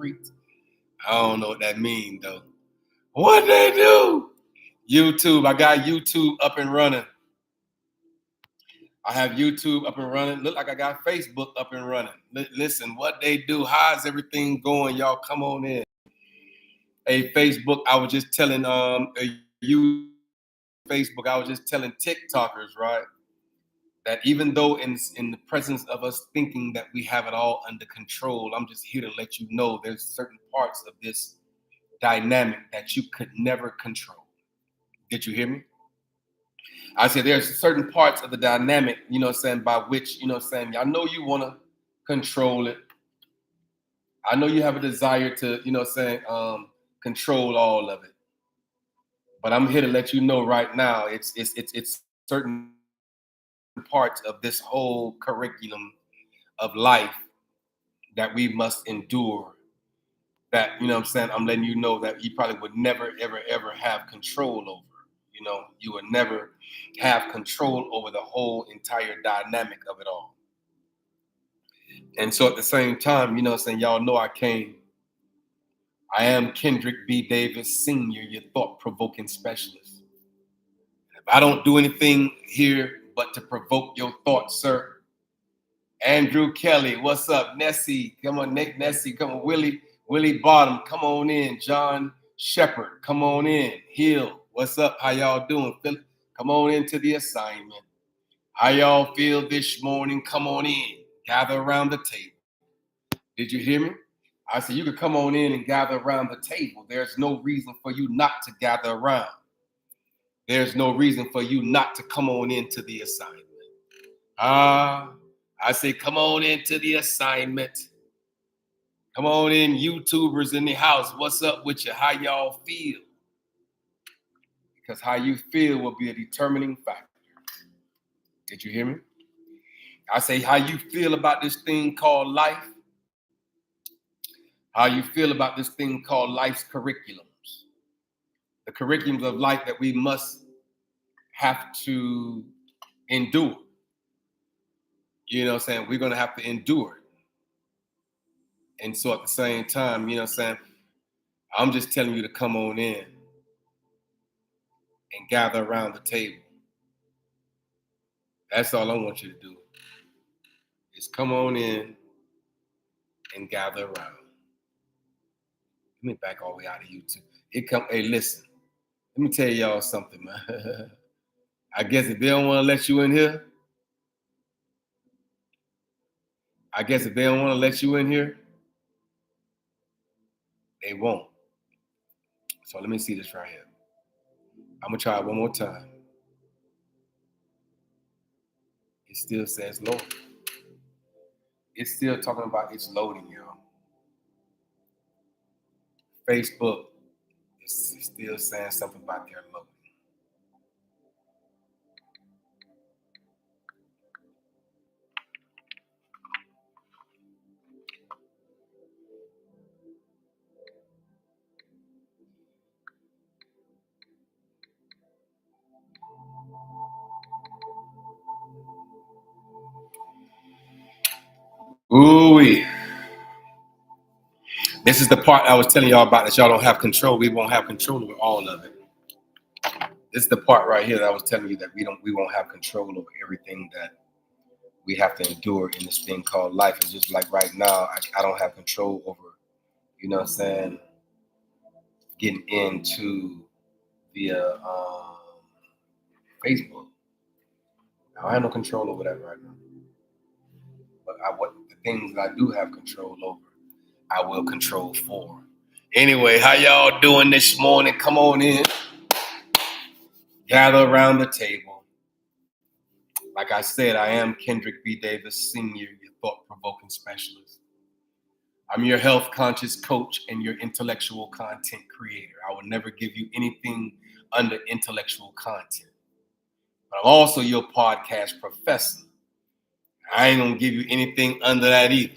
streets. I don't know what that means though. What they do? YouTube. I got YouTube up and running. I have YouTube up and running. Look like I got Facebook up and running. Listen, what they do? How's everything going? Y'all come on in. Hey, Facebook. I was just telling you Facebook. I was just telling TikTokers, right, that even though in the presence of us thinking that we have it all under control, I'm just here to let you know there's certain parts of this dynamic that you could never control. Did you hear me? I said there's certain parts of the dynamic, you know what I'm saying, by which, you know what I'm saying, I know you want to control it. I know you have a desire to, you know what I'm saying, control all of it. But I'm here to let you know right now, it's certain parts of this whole curriculum of life that we must endure, that, you know what I'm saying, I'm letting you know that you probably would never, ever, ever have control over. You know, you would never have control over the whole entire dynamic of it all. And so at the same time, you know what I'm saying, y'all know I am Kendrick B. Davis Sr., your thought-provoking specialist. If I don't do anything here but to provoke your thoughts, sir, Andrew Kelly, what's up? Nessie, come on, Nick Nessie, come on, Willie Bottom, come on in. John Shepard, come on in. Hill, what's up? How y'all doing? Philip, come on into the assignment. How y'all feel this morning? Come on in. Gather around the table. Did you hear me? I said you could come on in and gather around the table. There's no reason for you not to gather around. There's no reason for you not to come on into the assignment. I say come on into the assignment. Come on in, YouTubers in the house. What's up with you? How y'all feel? Because how you feel will be a determining factor. Did you hear me? I say how you feel about this thing called life. How you feel about this thing called life's curriculums. The curriculums of life that we must have to endure. You know what I'm saying? We're going to have to endure it. And so at the same time, you know what I'm saying? I'm just telling you to come on in and gather around the table. That's all I want you to do. Is come on in and gather around. Let me back all the way out of YouTube. Hey, listen. Let me tell y'all something, man. I guess if they don't want to let you in here, they won't. So let me see this right here. I'm going to try it one more time. It still says loading. It's still talking about it's loading, y'all. Facebook is still saying something about their loading. Ooh-wee. This is the part I was telling y'all about that y'all don't have control. We won't have control over all of it. This is the part right here that I was telling you that we won't have control over everything that we have to endure in this thing called life. It's just like right now, I don't have control over, you know what I'm saying, getting into via Facebook. I have no control over that right now. But what the things that I do have control over, I will control for. Anyway, how y'all doing this morning? Come on in. Gather around the table. Like I said, I am Kendrick B. Davis Sr., your thought-provoking specialist. I'm your health conscious coach and your intellectual content creator. I will never give you anything under intellectual content. But I'm also your podcast professor. I ain't gonna give you anything under that either.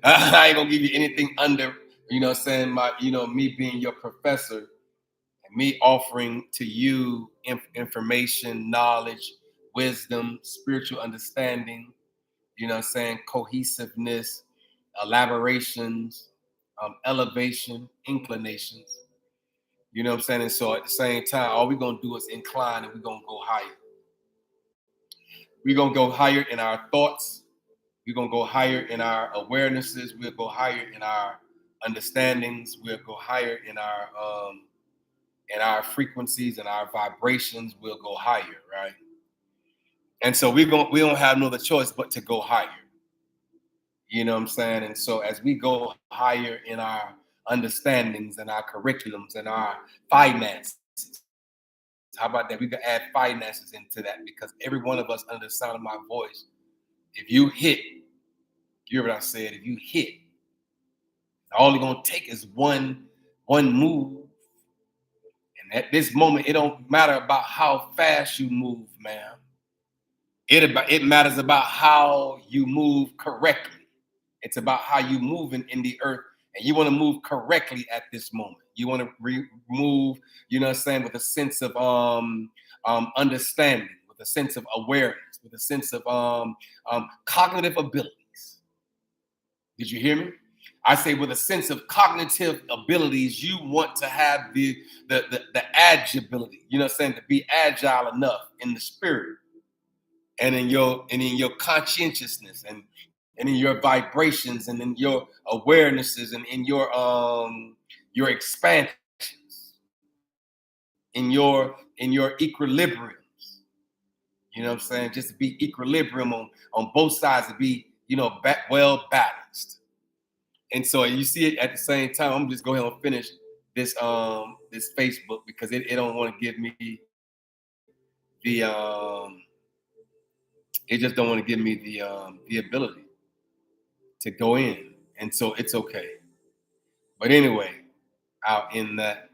I ain't gonna give you anything under, you know what I'm saying, me being your professor and me offering to you information, knowledge, wisdom, spiritual understanding, you know what I'm saying, cohesiveness, elaborations, elevation, inclinations. You know what I'm saying? And so at the same time, all we're gonna do is incline and we're gonna go higher. We're gonna go higher in our thoughts. We're gonna go higher in our awarenesses. We'll go higher in our understandings. We'll go higher in our frequencies and our vibrations. We'll go higher, right? And so we don't have no other choice but to go higher. You know what I'm saying? And so as we go higher in our understandings and our curriculums and our finances, how about that? We can add finances into that because every one of us under the sound of my voice, if you hit, you hear what I said, if you hit, all you're gonna take is one move. And at this moment, it don't matter about how fast you move, man. It matters about how you move correctly. It's about how you move in the earth, and you want to move correctly at this moment. You want to move, you know what I'm saying, with a sense of understanding, with a sense of awareness, with a sense of cognitive abilities. Did you hear me? I say with a sense of cognitive abilities, you want to have the agility, you know what I'm saying, to be agile enough in the spirit and in your conscientiousness and in your vibrations and in your awarenesses and in your expansions, in your equilibriums. You know what I'm saying? Just to be equilibrium on both sides, to be, well balanced. And so you see it at the same time. I'm just go ahead and finish this Facebook because it don't want to give me the it just don't want to give me the ability to go in. And so it's okay. But anyway, I'll end that.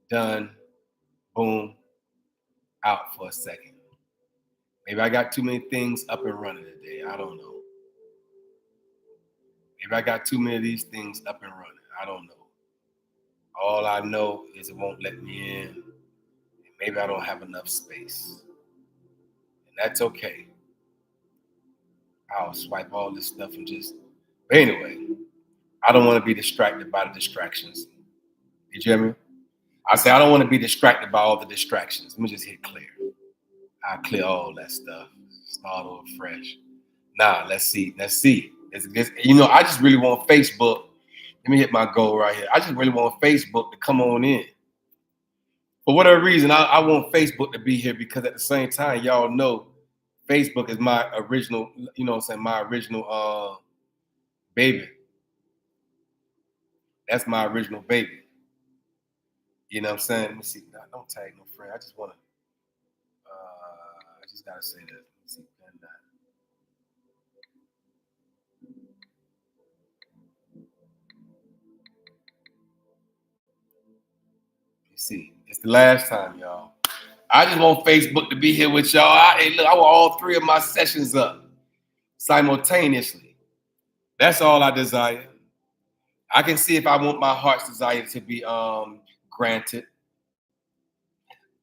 Done. Boom. Out for a second. Maybe I got too many things up and running today. I don't know. Maybe I got too many of these things up and running. I don't know. All I know is it won't let me in. And maybe I don't have enough space. And that's okay. I'll swipe all this stuff and just. But anyway, I don't want to be distracted by the distractions. Did you hear me? I say I don't want to be distracted by all the distractions. Let me just hit clear. I'll clear all that stuff. Start over fresh. Nah, let's see. I just really want Facebook. Let me hit my goal right here. I just really want Facebook to come on in. For whatever reason, I want Facebook to be here because at the same time, y'all know Facebook is my original, my original baby. That's my original baby. You know what I'm saying? Let me see. No, don't tag no friend. I just want to, I just got to say that. Let me see. See, it's the last time, y'all. I just want Facebook to be here with y'all. I want all three of my sessions up simultaneously. That's all I desire. I can see if I want my heart's desire to be granted.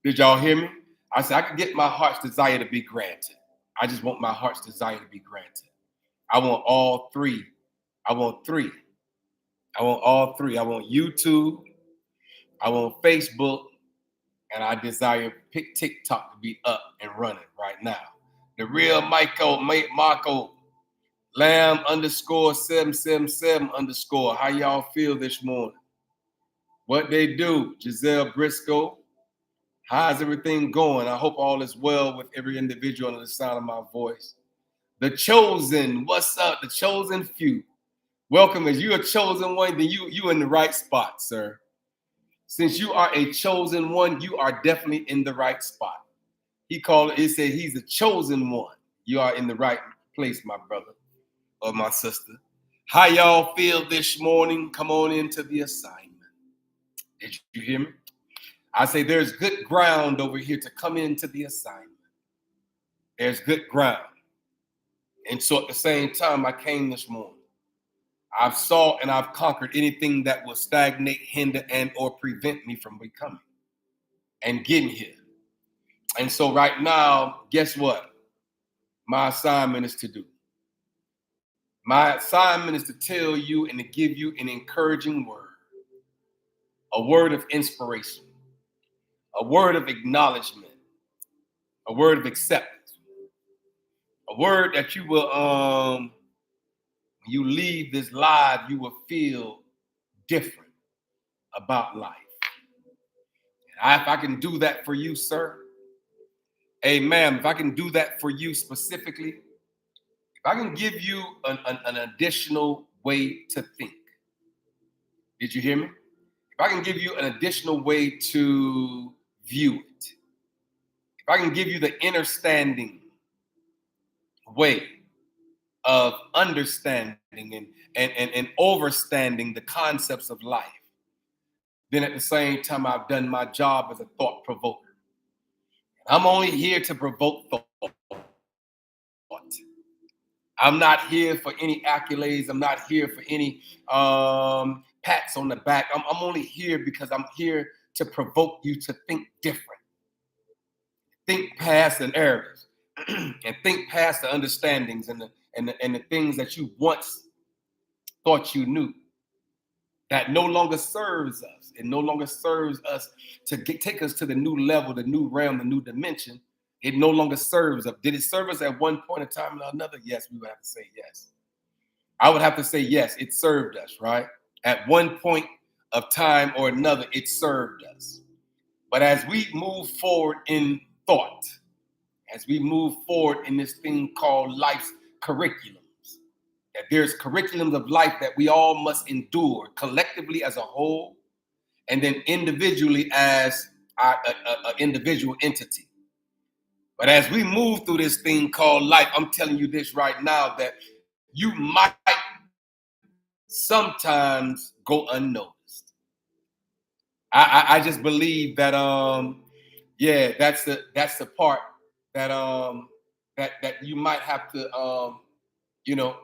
Did y'all hear me? I said I can get my heart's desire to be granted. I just want my heart's desire to be granted. I want all three. I want three. I want all three. I want YouTube. I want Facebook. And I desire TikTok to be up and running right now. The real Marco Lamb _777 _ How y'all feel this morning? What they do? Giselle Briscoe. How's everything going? I hope all is well with every individual under the sound of my voice. The chosen, what's up? The chosen few. Welcome. As you a chosen one, then you in the right spot, sir. Since you are a chosen one, you are definitely in the right spot. It said he's a chosen one. You are in the right place, my brother or my sister. How y'all feel this morning? Come on into the assignment. Did you hear me? I say there's good ground over here to come into the assignment. There's good ground. And so at the same time, I came this morning. I've saw and I've conquered anything that will stagnate, hinder, and or prevent me from becoming and getting here. And so right now, guess what? My assignment is to do. My assignment is to tell you and to give you an encouraging word, a word of inspiration, a word of acknowledgement, a word of acceptance, a word that you will, when you leave this live, you will feel different about life. And if I can do that for you, sir, amen. If I can do that for you specifically, if I can give you an additional way to think, did you hear me? If I can give you an additional way to view it, if I can give you the understanding way of understanding and overstanding the concepts of life, then at the same time, I've done my job as a thought provoker. I'm only here to provoke thought. I'm not here for any accolades. I'm not here for any pats on the back. I'm only here because I'm here to provoke you to think different, think past the errors, and think past the understandings and the things that you once thought you knew that no longer serves us. It no longer serves us to take us to the new level, the new realm, the new dimension. It no longer serves us. Did it serve us at one point in time or another? Yes, we would have to say yes. I would have to say yes, it served us, right? At one point of time or another, it served us. But as we move forward in thought, as we move forward in this thing called life's curriculums, that there's curriculums of life that we all must endure collectively as a whole, and then individually as an individual entity. But as we move through this thing called life, I'm telling you this right now, that you might sometimes go unnoticed. I just believe that yeah, that's the part that that you might have to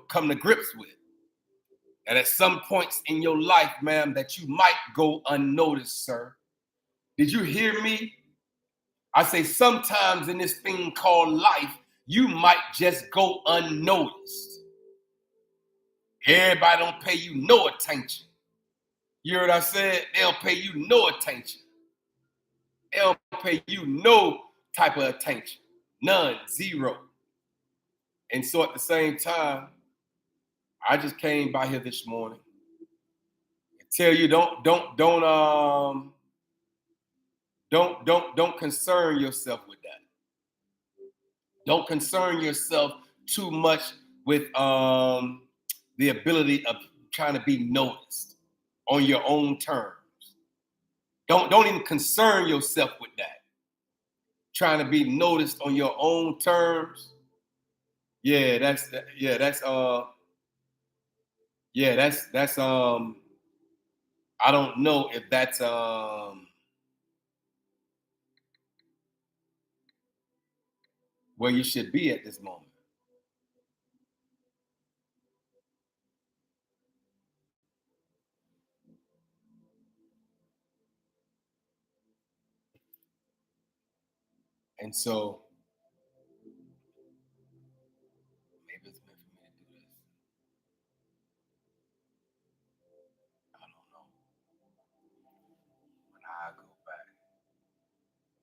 come to grips with. And at some points in your life, ma'am, that you might go unnoticed, sir. Did you hear me? I say sometimes in this thing called life, you might just go unnoticed. Everybody don't pay you no attention. You heard what I said? They don't pay you no attention. They don't pay you no type of attention. None, zero. And so at the same time, I just came by here this morning and tell you don't concern yourself with that. Don't concern yourself too much with the ability of trying to be noticed on your own terms. Don't even concern yourself with that. Trying to be noticed on your own terms. Yeah, that's I don't know if that's where you should be at this moment. And so maybe it's meant for me to do this. I don't know. When I go back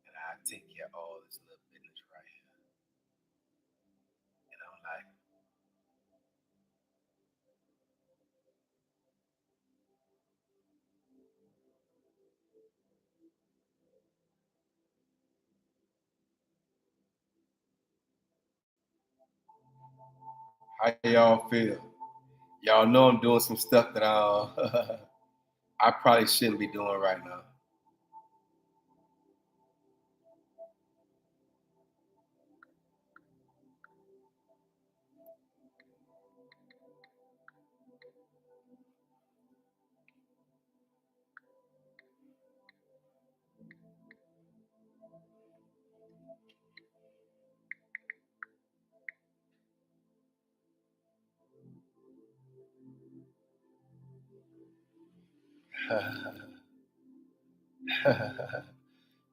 and I take care of all this little business right here, and I'm like, how y'all feel? Y'all know I'm doing some stuff that I probably shouldn't be doing right now.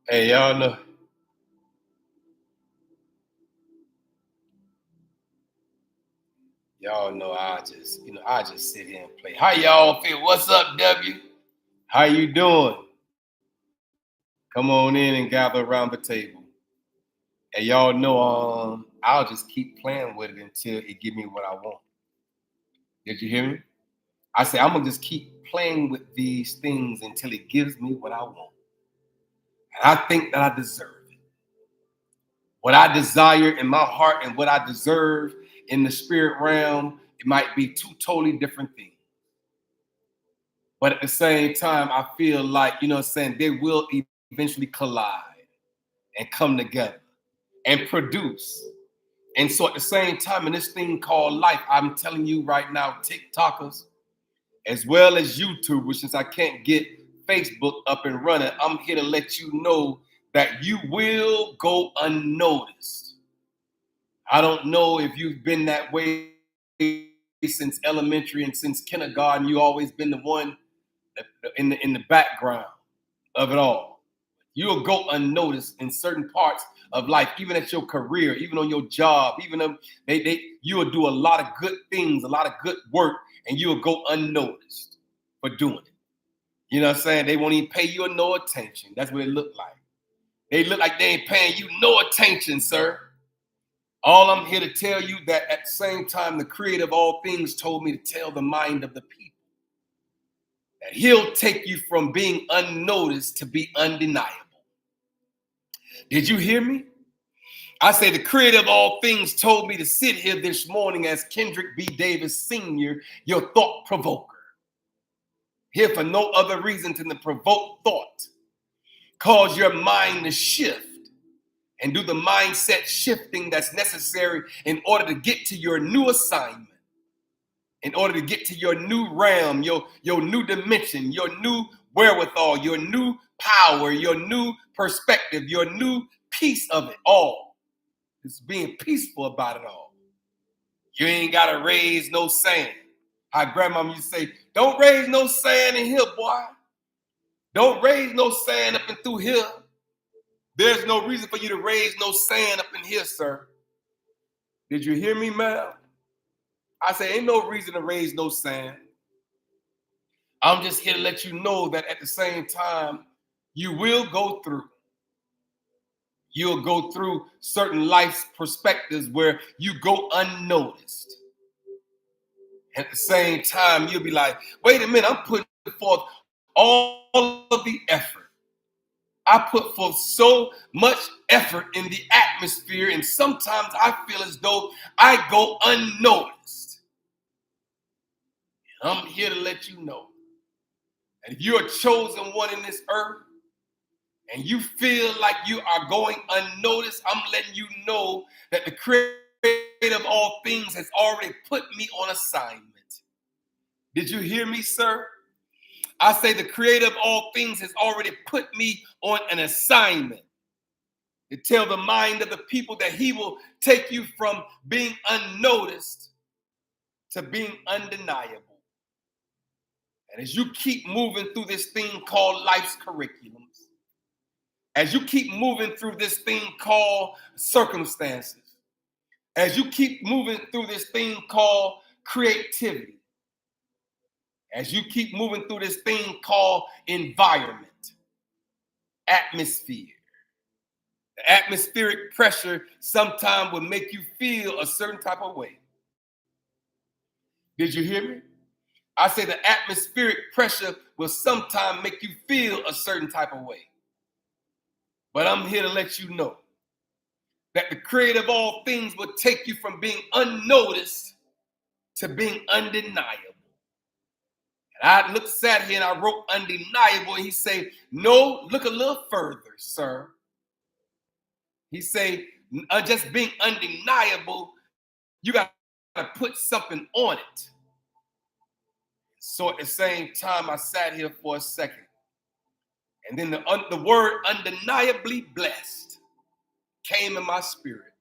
Hey, Y'all know I just sit here and play. How y'all feel? What's up, W? How you doing? Come on in and gather around the table. And y'all know I'll just keep playing with it until it give me what I want. Did you hear me? I say I'm gonna just keep playing with these things until it gives me what I want. And I think that I deserve it. What I desire in my heart and what I deserve in the spirit realm, it might be two totally different things. But at the same time, I feel like, they will eventually collide and come together and produce. And so at the same time, in this thing called life, I'm telling you right now, TikTokers, as well as YouTubers, since I can't get Facebook up and running, I'm here to let you know that you will go unnoticed. I don't know if you've been that way since elementary and since kindergarten. You always been the one in the background of it all. You'll go unnoticed in certain parts of life, even at your career, even on your job, even you will do a lot of good things, a lot of good work, and you'll go unnoticed for doing it. You know what I'm saying? They won't even pay you no attention. That's what it look like. They look like they ain't paying you no attention, sir. All I'm here to tell you that at the same time, the creator of all things told me to tell the mind of the people that he'll take you from being unnoticed to be undeniable. Did you hear me? I say the creator of all things told me to sit here this morning as Kendrick B. Davis Sr., your thought provoker. Here for no other reason than to provoke thought. Cause your mind to shift and do the mindset shifting that's necessary in order to get to your new assignment, in order to get to your new realm, your new dimension, your new wherewithal, your new power, your new perspective, your new piece of it all. It's being peaceful about it all. You ain't got to raise no sand. Our grandmama used to say, don't raise no sand in here, boy. Don't raise no sand up and through here. There's no reason for you to raise no sand up in here, sir. Did you hear me, ma'am? I say, ain't no reason to raise no sand. I'm just here to let you know that at the same time, you will go through. You'll go through certain life perspectives where you go unnoticed. At the same time, you'll be like, wait a minute, I'm putting forth all of the effort. I put forth so much effort in the atmosphere, and sometimes I feel as though I go unnoticed. And I'm here to let you know that if you're a chosen one in this earth, and you feel like you are going unnoticed, I'm letting you know that the creator of all things has already put me on assignment. Did you hear me, sir? I say the creator of all things has already put me on an assignment to tell the mind of the people that he will take you from being unnoticed to being undeniable. And as you keep moving through this thing called life's curriculums, as you keep moving through this thing called circumstances, as you keep moving through this thing called creativity, as you keep moving through this thing called environment, atmosphere, the atmospheric pressure sometimes will make you feel a certain type of way. Did you hear me? I say the atmospheric pressure will sometimes make you feel a certain type of way. But I'm here to let you know that the creator of all things will take you from being unnoticed to being undeniable. And I sat here and I wrote undeniable, and he said, no, look a little further, sir. He said, just being undeniable, you got to put something on it. So at the same time, I sat here for a second. And then the word undeniably blessed came in my spirit.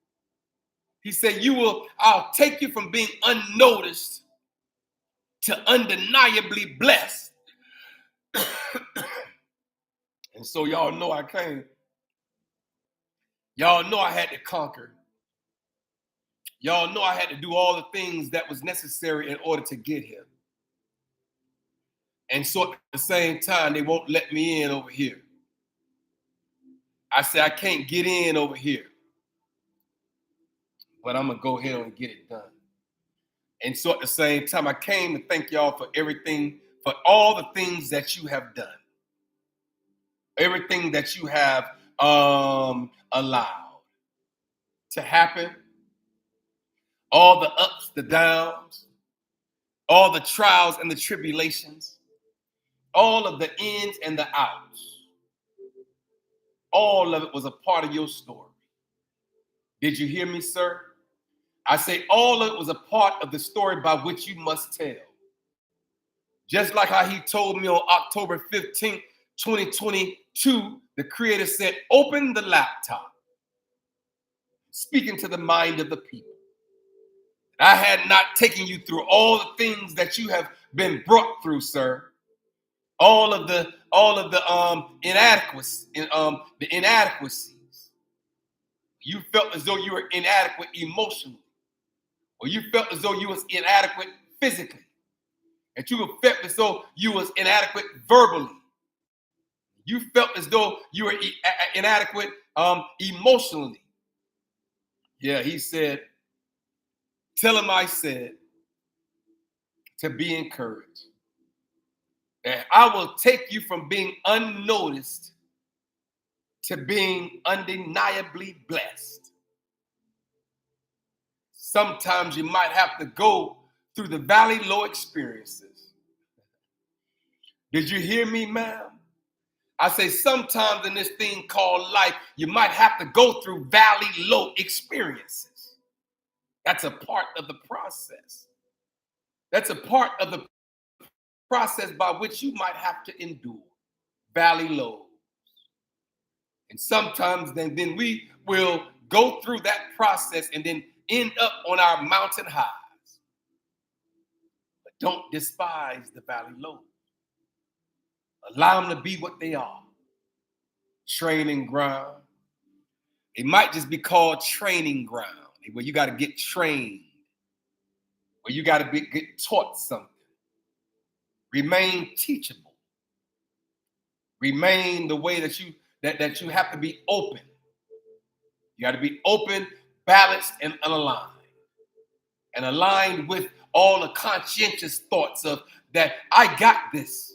He said, I'll take you from being unnoticed to undeniably blessed. And so y'all know I came. Y'all know I had to conquer. Y'all know I had to do all the things that was necessary in order to get here. And so at the same time, they won't let me in over here. I said, I can't get in over here, but I'm going to go ahead and get it done. And so at the same time, I came to thank y'all for everything, for all the things that you have done. Everything that you have allowed to happen. All the ups, the downs, all the trials and the tribulations, all of the ins and the outs. All of it was a part of your story. Did you hear me, sir? I say all of it was a part of the story by which you must tell. Just like how he told me on October 15th, 2022, the creator said, open the laptop, speaking to the mind of the people. I had not taken you through all the things that you have been brought through, sir. All of the inadequacies, the inadequacies. You felt as though you were inadequate emotionally, or you felt as though you was inadequate physically, and you felt as though you was inadequate verbally. You felt as though you were inadequate emotionally. Yeah, he said, tell him I said to be encouraged. That I will take you from being unnoticed to being undeniably blessed. Sometimes you might have to go through the valley low experiences. Did you hear me, ma'am? I say sometimes in this thing called life, you might have to go through valley low experiences. That's a part of the process. That's a part of the process by which you might have to endure valley lows. And sometimes then we will go through that process and then end up on our mountain highs. But don't despise the valley lows. Allow them to be what they are. Training ground. It might just be called training ground, where you got to get trained, where you got to get taught something. Remain teachable. Remain the way that you have to be open. You got to be open, balanced, and unaligned. And aligned with all the conscientious thoughts of that I got this.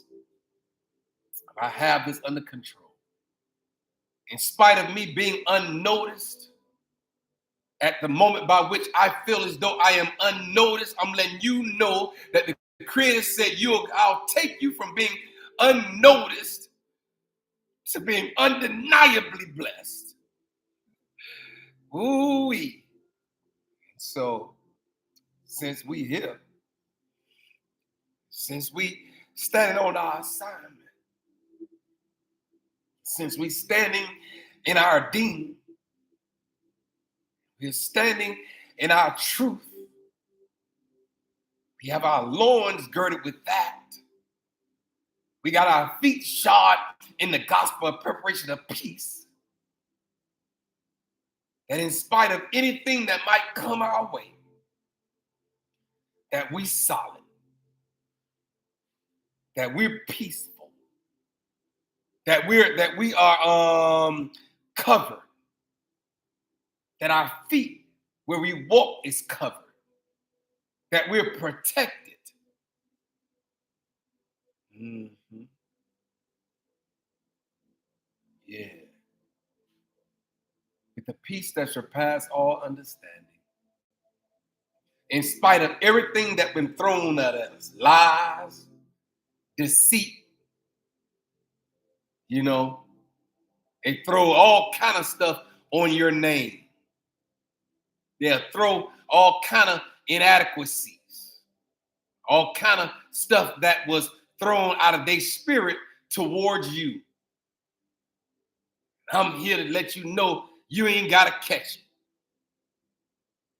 I have this under control. In spite of me being unnoticed, at the moment by which I feel as though I am unnoticed, I'm letting you know that the Creator said, I'll take you from being unnoticed to being undeniably blessed. Ooh-wee. So, since we here, since we standing on our assignment, since we standing in our dean, we're standing in our truth. We have our loins girded with that. We got our feet shod in the gospel of preparation of peace. That in spite of anything that might come our way, that we solid, that we're peaceful, that we are covered, that our feet where we walk is covered, that we're protected. Mm-hmm. Yeah. With the peace that surpasses all understanding. In spite of everything that's been thrown at us, lies, deceit, they throw all kind of stuff on your name. They'll throw all kind of inadequacies, all kind of stuff that was thrown out of their spirit towards you. I'm here to let you know you ain't got to catch it.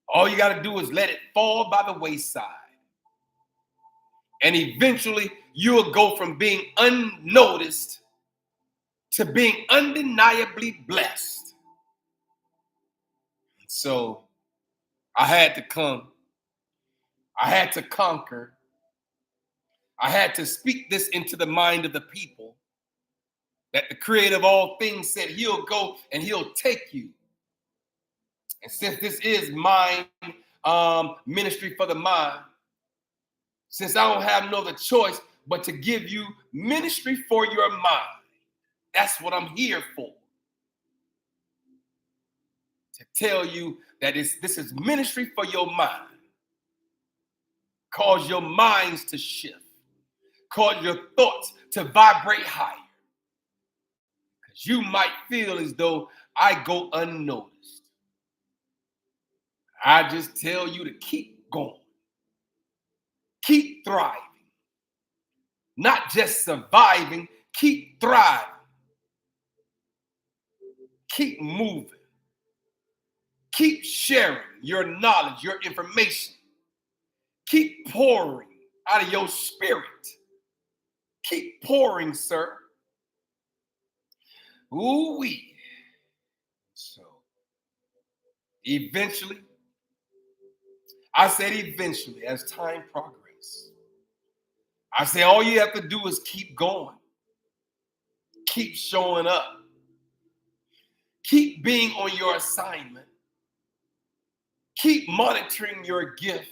All you got to do is let it fall by the wayside. And eventually you'll go from being unnoticed to being undeniably blessed. So I had to come. I had to conquer. I had to speak this into the mind of the people that the creator of all things said he'll go and he'll take you. And since this is mind ministry for the mind, since I don't have no other choice but to give you ministry for your mind, that's what I'm here for. To tell you that this is ministry for your mind. Cause your minds to shift. Cause your thoughts to vibrate higher. Because you might feel as though I go unnoticed. I just tell you to keep going. Keep thriving. Not just surviving, keep thriving. Keep moving. Keep sharing your knowledge, your information. Keep pouring out of your spirit. Keep pouring, sir. Ooh-wee. So, eventually, I said eventually, as time progresses, I say all you have to do is keep going. Keep showing up. Keep being on your assignment. Keep monitoring your gift.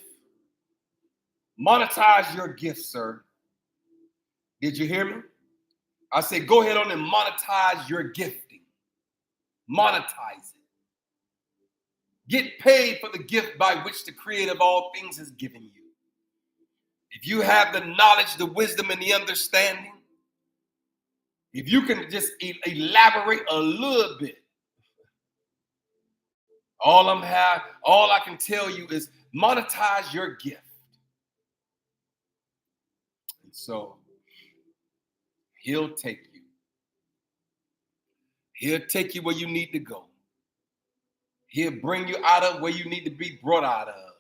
Monetize your gift, sir. Did you hear me? I said go ahead on and monetize your gifting. Monetize it. Get paid for the gift by which the creator of all things has given you. If you have the knowledge, the wisdom, and the understanding, if you can just elaborate a little bit, all I can tell you is monetize your gift. And so he'll take you. He'll take you where you need to go. He'll bring you out of where you need to be brought out of.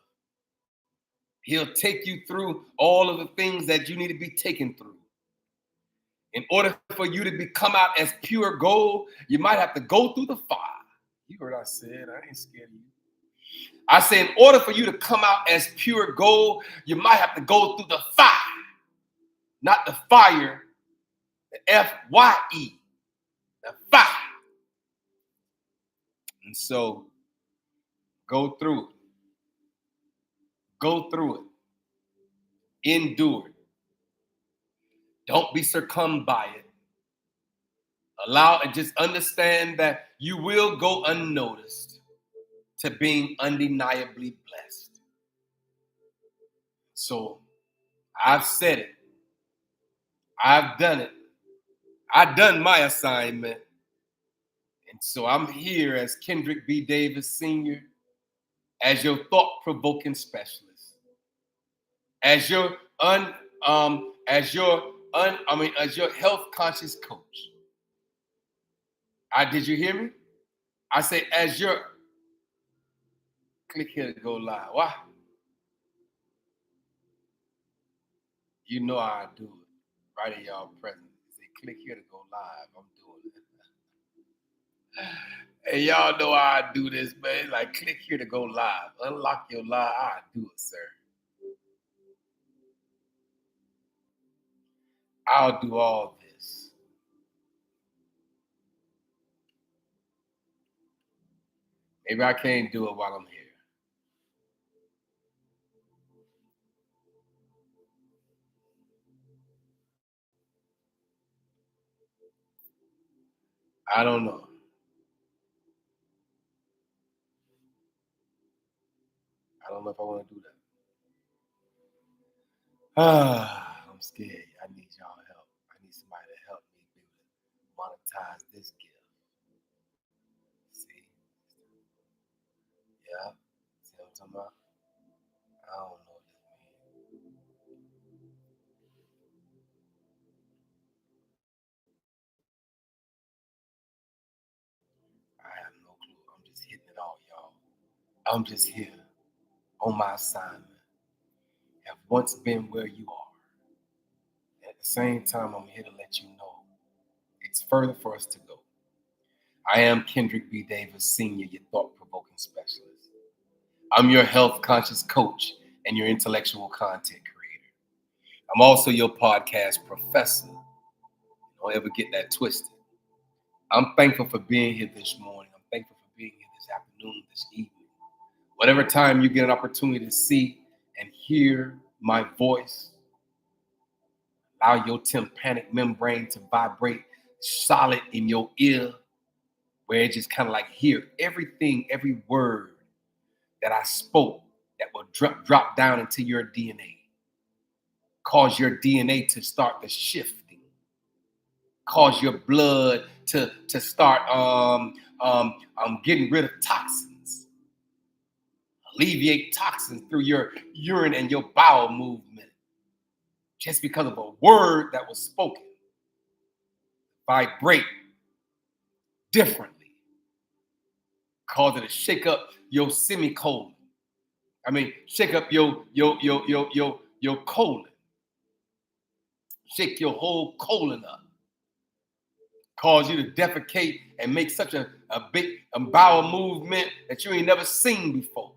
He'll take you through all of the things that you need to be taken through. In order for you to come out as pure gold, you might have to go through the fire. You heard what I said. I ain't scared of you. I say in order for you to come out as pure gold, you might have to go through the fire. Not the fire, the F-Y-E, the fire. And so go through it. Go through it. Endure it. Don't be succumbed by it. Allow and just understand that you will go unnoticed to being undeniably blessed. So I've said it. I've done it. I've done my assignment. And so I'm here as Kendrick B. Davis Sr., as your thought-provoking specialist, as your as your health conscious coach. Did you hear me? I say as your click here to go live. Why? You know how I do it. Right in y'all present. Say click here to go live. I'm doing it. Hey, y'all know how I do this, man. Like click here to go live. Unlock your live. I do it, sir. I'll do all this. Maybe I can't do it while I'm here. I don't know. I don't know if I want to do that. I'm scared. I need y'all help. I need somebody to help me be able to monetize this gift. See? Yeah. See what I'm talking about? I don't know what this means. I have no clue. I'm just hitting it all, y'all. I'm just here on my assignment. Have once been where you are. At the same time, I'm here to let you know it's further for us to go. I am Kendrick B. Davis, Sr., your thought-provoking specialist. I'm your health conscious coach and your intellectual content creator. I'm also your podcast professor. Don't ever get that twisted. I'm thankful for being here this morning. I'm thankful for being here this afternoon, this evening. Whatever time you get an opportunity to see and hear my voice, allow your tympanic membrane to vibrate solid in your ear, where it just kind of like hear everything, every word that I spoke that will drop down into your DNA, cause your DNA to start the shifting, cause your blood to start getting rid of toxins, alleviate toxins through your urine and your bowel movement, just because of a word that was spoken. Vibrate differently, cause it to shake up your semicolon. Shake up your colon. Shake your whole colon up. Cause you to defecate and make such a big bowel movement that you ain't never seen before.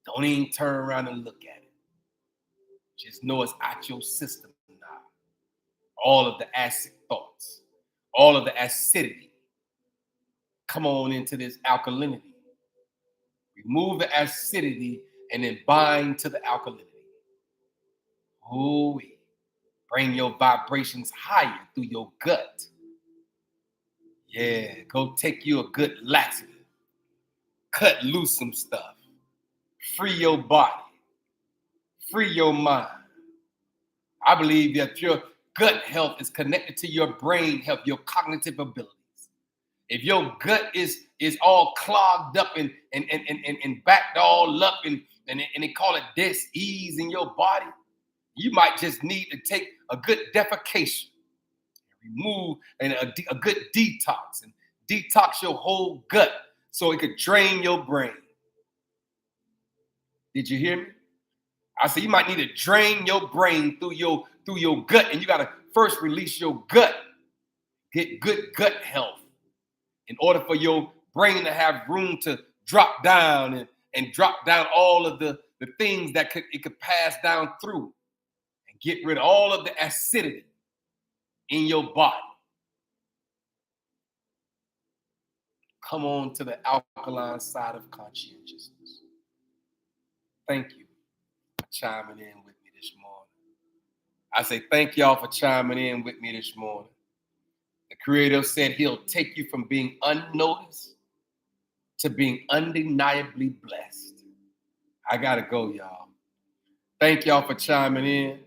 Don't even turn around and look at it. Just know it's out your system now. All of the acid thoughts, all of the acidity. Come on into this alkalinity. Remove the acidity and then bind to the alkalinity. Ooh, bring your vibrations higher through your gut. Yeah, go take you a good laxative. Cut loose some stuff. Free your body. Free your mind. I believe that your gut health is connected to your brain health, your cognitive abilities. If your gut is all clogged up and backed all up and they call it dis-ease in your body, you might just need to take a good defecation, remove and a good detox and detox your whole gut so it could drain your brain. Did you hear me? I said you might need to drain your brain through your gut, and you got to first release your gut. Get good gut health in order for your brain to have room to drop down and drop down all of the things that it could pass down through and get rid of all of the acidity in your body. Come on to the alkaline side of conscientiousness. Thank you for chiming in with me this morning. I say thank y'all for chiming in with me this morning. The Creator said he'll take you from being unnoticed to being undeniably blessed. I gotta go, y'all. Thank y'all for chiming in.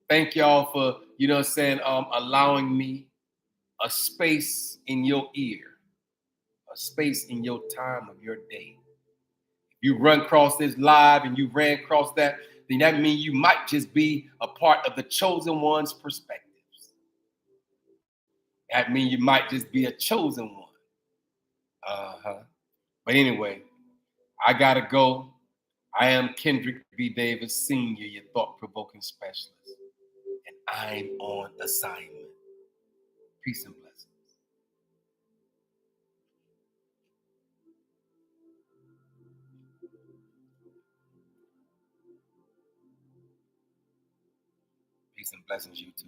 Thank y'all for, allowing me a space in your ear, a space in your time of your day. If you run across this live and you ran across that, then that means you might just be a part of the chosen one's perspectives. That means you might just be a chosen one. But anyway, I gotta go. I am Kendrick B. Davis, Sr., your thought-provoking specialist, and I'm on assignment. Peace and blessings. Peace and blessings, you too.